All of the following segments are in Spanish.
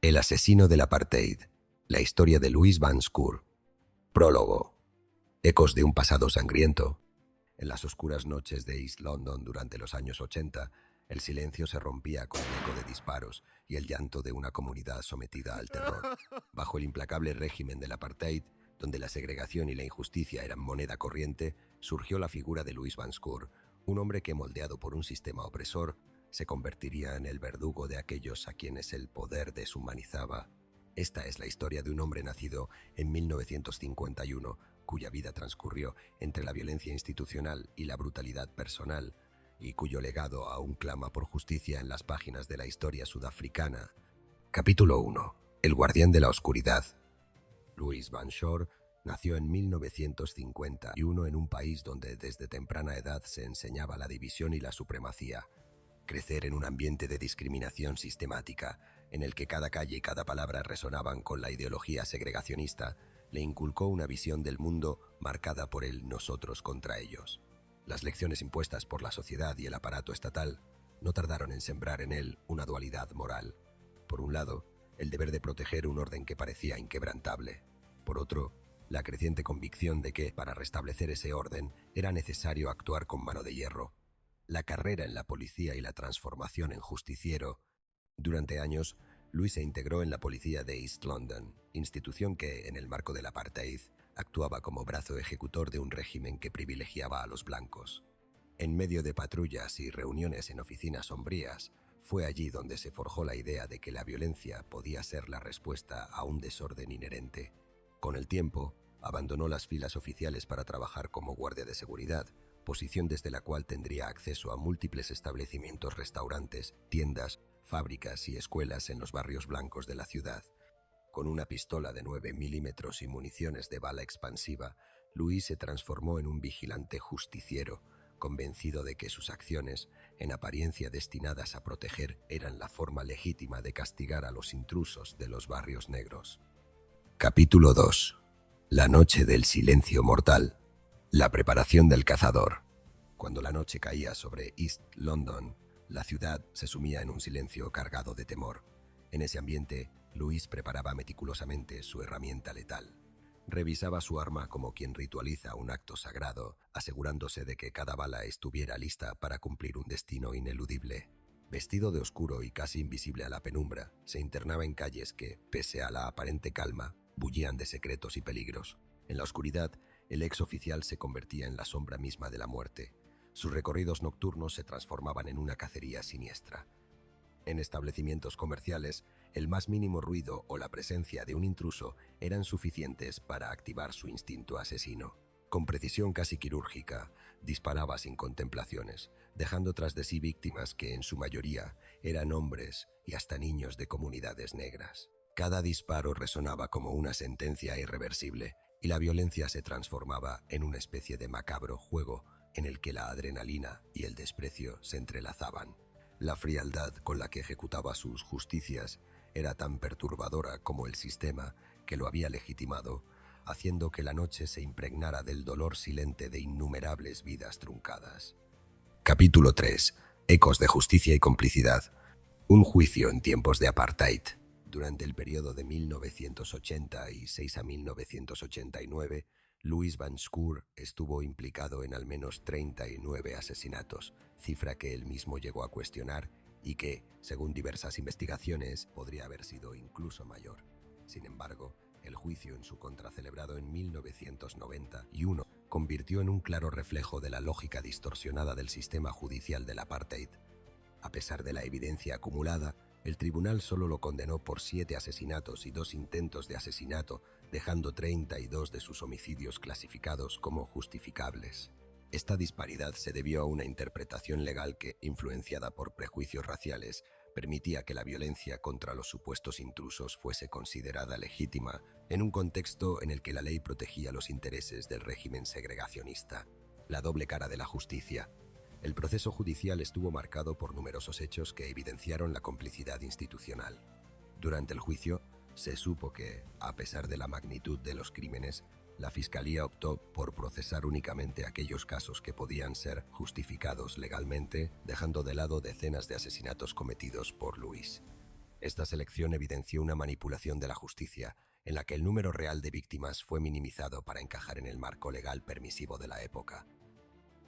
El asesino del apartheid. La historia de Louis Van Schoor. Prólogo. Ecos de un pasado sangriento. En las oscuras noches de East London durante los años 80, el silencio se rompía con el eco de disparos y el llanto de una comunidad sometida al terror. Bajo el implacable régimen del apartheid, donde la segregación y la injusticia eran moneda corriente, surgió la figura de Louis Van Schoor, un hombre que, moldeado por un sistema opresor, se convertiría en el verdugo de aquellos a quienes el poder deshumanizaba. Esta es la historia de un hombre nacido en 1951, cuya vida transcurrió entre la violencia institucional y la brutalidad personal, y cuyo legado aún clama por justicia en las páginas de la historia sudafricana. Capítulo 1. El guardián de la oscuridad. Louis Van Schoor nació en 1951 en un país donde desde temprana edad se enseñaba la división y la supremacía. Crecer en un ambiente de discriminación sistemática, en el que cada calle y cada palabra resonaban con la ideología segregacionista, le inculcó una visión del mundo marcada por el nosotros contra ellos. Las lecciones impuestas por la sociedad y el aparato estatal no tardaron en sembrar en él una dualidad moral. Por un lado, el deber de proteger un orden que parecía inquebrantable. Por otro, la creciente convicción de que, para restablecer ese orden, era necesario actuar con mano de hierro. La carrera en la policía y la transformación en justiciero. Durante años, Louis se integró en la policía de East London, institución que, en el marco del apartheid, actuaba como brazo ejecutor de un régimen que privilegiaba a los blancos. En medio de patrullas y reuniones en oficinas sombrías, fue allí donde se forjó la idea de que la violencia podía ser la respuesta a un desorden inherente. Con el tiempo, abandonó las filas oficiales para trabajar como guardia de seguridad, posición desde la cual tendría acceso a múltiples establecimientos, restaurantes, tiendas, fábricas y escuelas en los barrios blancos de la ciudad. Con una pistola de 9 milímetros y municiones de bala expansiva, Louis se transformó en un vigilante justiciero, convencido de que sus acciones, en apariencia destinadas a proteger, eran la forma legítima de castigar a los intrusos de los barrios negros. Capítulo 2. La noche del silencio mortal. La preparación del cazador. Cuando la noche caía sobre East London, la ciudad se sumía en un silencio cargado de temor. En ese ambiente, Louis preparaba meticulosamente su herramienta letal. Revisaba su arma como quien ritualiza un acto sagrado, asegurándose de que cada bala estuviera lista para cumplir un destino ineludible. Vestido de oscuro y casi invisible a la penumbra, se internaba en calles que, pese a la aparente calma, bullían de secretos y peligros. En la oscuridad, el ex oficial se convertía en la sombra misma de la muerte. Sus recorridos nocturnos se transformaban en una cacería siniestra. En establecimientos comerciales, el más mínimo ruido o la presencia de un intruso eran suficientes para activar su instinto asesino. Con precisión casi quirúrgica, disparaba sin contemplaciones, dejando tras de sí víctimas que, en su mayoría, eran hombres y hasta niños de comunidades negras. Cada disparo resonaba como una sentencia irreversible, y la violencia se transformaba en una especie de macabro juego en el que la adrenalina y el desprecio se entrelazaban. La frialdad con la que ejecutaba sus justicias era tan perturbadora como el sistema que lo había legitimado, haciendo que la noche se impregnara del dolor silente de innumerables vidas truncadas. Capítulo 3. Ecos de justicia y complicidad. Un juicio en tiempos de apartheid. Durante el periodo de 1986 a 1989, Louis Van Schoor estuvo implicado en al menos 39 asesinatos, cifra que él mismo llegó a cuestionar y que, según diversas investigaciones, podría haber sido incluso mayor. Sin embargo, el juicio en su contra, celebrado en 1991, convirtió en un claro reflejo de la lógica distorsionada del sistema judicial del apartheid. A pesar de la evidencia acumulada, el tribunal solo lo condenó por 7 asesinatos y 2 intentos de asesinato, dejando 32 de sus homicidios clasificados como justificables. Esta disparidad se debió a una interpretación legal que, influenciada por prejuicios raciales, permitía que la violencia contra los supuestos intrusos fuese considerada legítima en un contexto en el que la ley protegía los intereses del régimen segregacionista. La doble cara de la justicia. El proceso judicial estuvo marcado por numerosos hechos que evidenciaron la complicidad institucional. Durante el juicio, se supo que, a pesar de la magnitud de los crímenes, la Fiscalía optó por procesar únicamente aquellos casos que podían ser justificados legalmente, dejando de lado decenas de asesinatos cometidos por Louis. Esta selección evidenció una manipulación de la justicia, en la que el número real de víctimas fue minimizado para encajar en el marco legal permisivo de la época.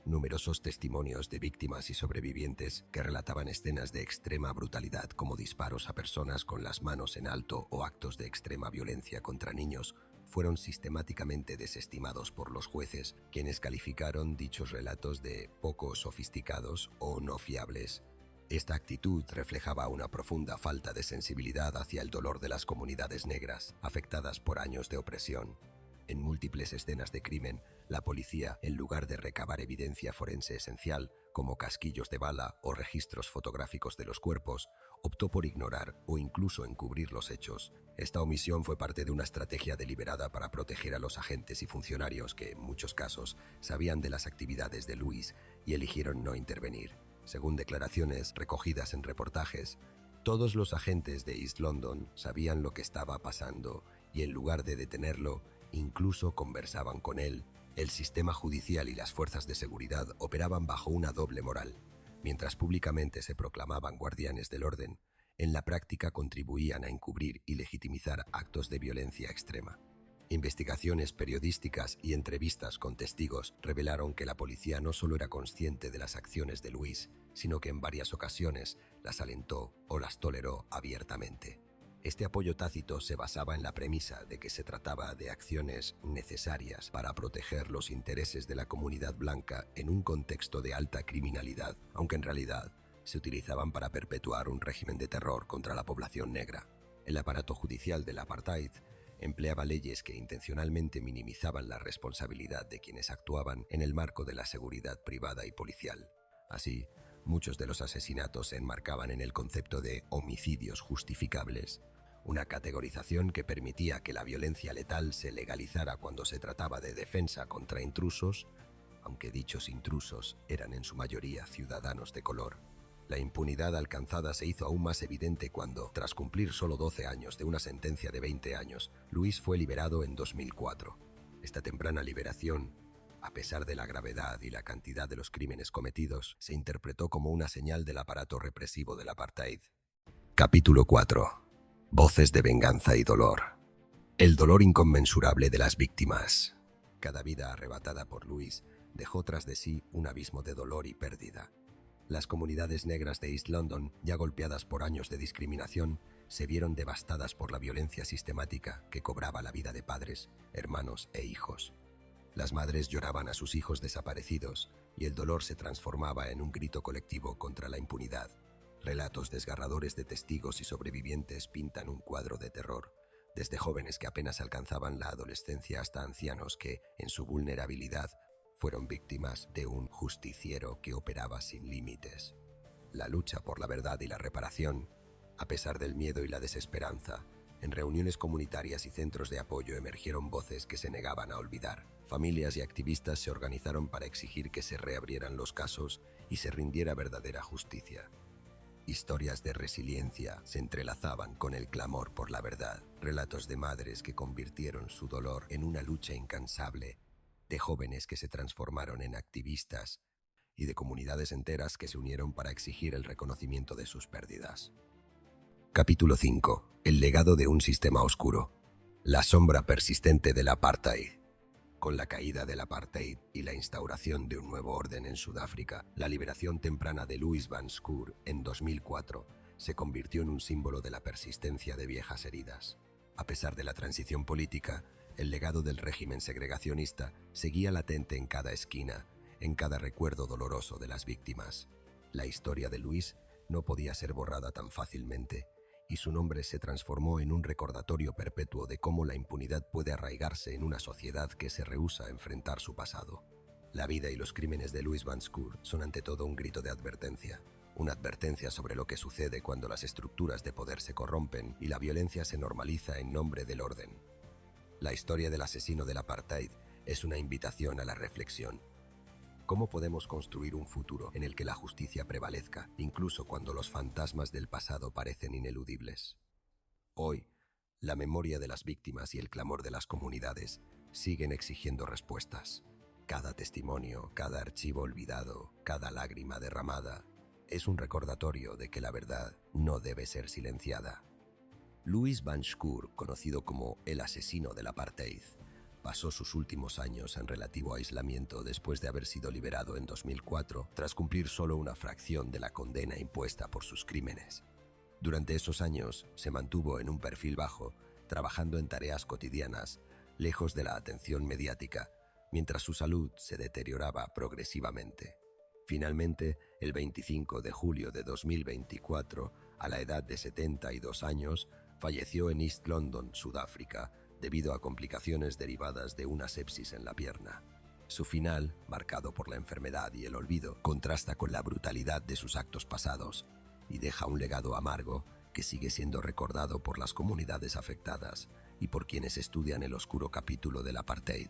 Numerosos testimonios de víctimas y sobrevivientes que relataban escenas de extrema brutalidad como disparos a personas con las manos en alto o actos de extrema violencia contra niños fueron sistemáticamente desestimados por los jueces, quienes calificaron dichos relatos de poco sofisticados o no fiables. Esta actitud reflejaba una profunda falta de sensibilidad hacia el dolor de las comunidades negras, afectadas por años de opresión. En múltiples escenas de crimen, la policía, en lugar de recabar evidencia forense esencial, como casquillos de bala o registros fotográficos de los cuerpos, optó por ignorar o incluso encubrir los hechos. Esta omisión fue parte de una estrategia deliberada para proteger a los agentes y funcionarios que, en muchos casos, sabían de las actividades de Louis y eligieron no intervenir. Según declaraciones recogidas en reportajes, todos los agentes de East London sabían lo que estaba pasando y en lugar de detenerlo, incluso conversaban con él. El sistema judicial y las fuerzas de seguridad operaban bajo una doble moral. Mientras públicamente se proclamaban guardianes del orden, en la práctica contribuían a encubrir y legitimizar actos de violencia extrema. Investigaciones periodísticas y entrevistas con testigos revelaron que la policía no solo era consciente de las acciones de Louis, sino que en varias ocasiones las alentó o las toleró abiertamente. Este apoyo tácito se basaba en la premisa de que se trataba de acciones necesarias para proteger los intereses de la comunidad blanca en un contexto de alta criminalidad, aunque en realidad se utilizaban para perpetuar un régimen de terror contra la población negra. El aparato judicial del apartheid empleaba leyes que intencionalmente minimizaban la responsabilidad de quienes actuaban en el marco de la seguridad privada y policial. Así, muchos de los asesinatos se enmarcaban en el concepto de homicidios justificables, una categorización que permitía que la violencia letal se legalizara cuando se trataba de defensa contra intrusos, aunque dichos intrusos eran en su mayoría ciudadanos de color. La impunidad alcanzada se hizo aún más evidente cuando, tras cumplir solo 12 años de una sentencia de 20 años, Louis fue liberado en 2004. Esta temprana liberación, a pesar de la gravedad y la cantidad de los crímenes cometidos, se interpretó como una señal del aparato represivo del apartheid. Capítulo 4. Voces de venganza y dolor. El dolor inconmensurable de las víctimas. Cada vida arrebatada por Louis dejó tras de sí un abismo de dolor y pérdida. Las comunidades negras de East London, ya golpeadas por años de discriminación, se vieron devastadas por la violencia sistemática que cobraba la vida de padres, hermanos e hijos. Las madres lloraban a sus hijos desaparecidos y el dolor se transformaba en un grito colectivo contra la impunidad. Relatos desgarradores de testigos y sobrevivientes pintan un cuadro de terror, desde jóvenes que apenas alcanzaban la adolescencia hasta ancianos que, en su vulnerabilidad, fueron víctimas de un justiciero que operaba sin límites. La lucha por la verdad y la reparación, a pesar del miedo y la desesperanza, en reuniones comunitarias y centros de apoyo emergieron voces que se negaban a olvidar. Familias y activistas se organizaron para exigir que se reabrieran los casos y se rindiera verdadera justicia. Historias de resiliencia se entrelazaban con el clamor por la verdad, relatos de madres que convirtieron su dolor en una lucha incansable, de jóvenes que se transformaron en activistas y de comunidades enteras que se unieron para exigir el reconocimiento de sus pérdidas. Capítulo 5. El legado de un sistema oscuro. La sombra persistente del apartheid. Con la caída del apartheid y la instauración de un nuevo orden en Sudáfrica, la liberación temprana de Louis Van Schoor en 2004 se convirtió en un símbolo de la persistencia de viejas heridas. A pesar de la transición política, el legado del régimen segregacionista seguía latente en cada esquina, en cada recuerdo doloroso de las víctimas. La historia de Louis no podía ser borrada tan fácilmente, y su nombre se transformó en un recordatorio perpetuo de cómo la impunidad puede arraigarse en una sociedad que se rehúsa a enfrentar su pasado. La vida y los crímenes de Louis Van Schoor son ante todo un grito de advertencia, una advertencia sobre lo que sucede cuando las estructuras de poder se corrompen y la violencia se normaliza en nombre del orden. La historia del asesino del apartheid es una invitación a la reflexión. ¿Cómo podemos construir un futuro en el que la justicia prevalezca, incluso cuando los fantasmas del pasado parecen ineludibles? Hoy, la memoria de las víctimas y el clamor de las comunidades siguen exigiendo respuestas. Cada testimonio, cada archivo olvidado, cada lágrima derramada es un recordatorio de que la verdad no debe ser silenciada. Louis Van Schoor, conocido como el asesino del apartheid, pasó sus últimos años en relativo aislamiento después de haber sido liberado en 2004 tras cumplir solo una fracción de la condena impuesta por sus crímenes. Durante esos años se mantuvo en un perfil bajo, trabajando en tareas cotidianas, lejos de la atención mediática, mientras su salud se deterioraba progresivamente. Finalmente, el 25 de julio de 2024, a la edad de 72 años, falleció en East London, Sudáfrica, debido a complicaciones derivadas de una sepsis en la pierna. Su final, marcado por la enfermedad y el olvido, contrasta con la brutalidad de sus actos pasados y deja un legado amargo que sigue siendo recordado por las comunidades afectadas y por quienes estudian el oscuro capítulo del apartheid.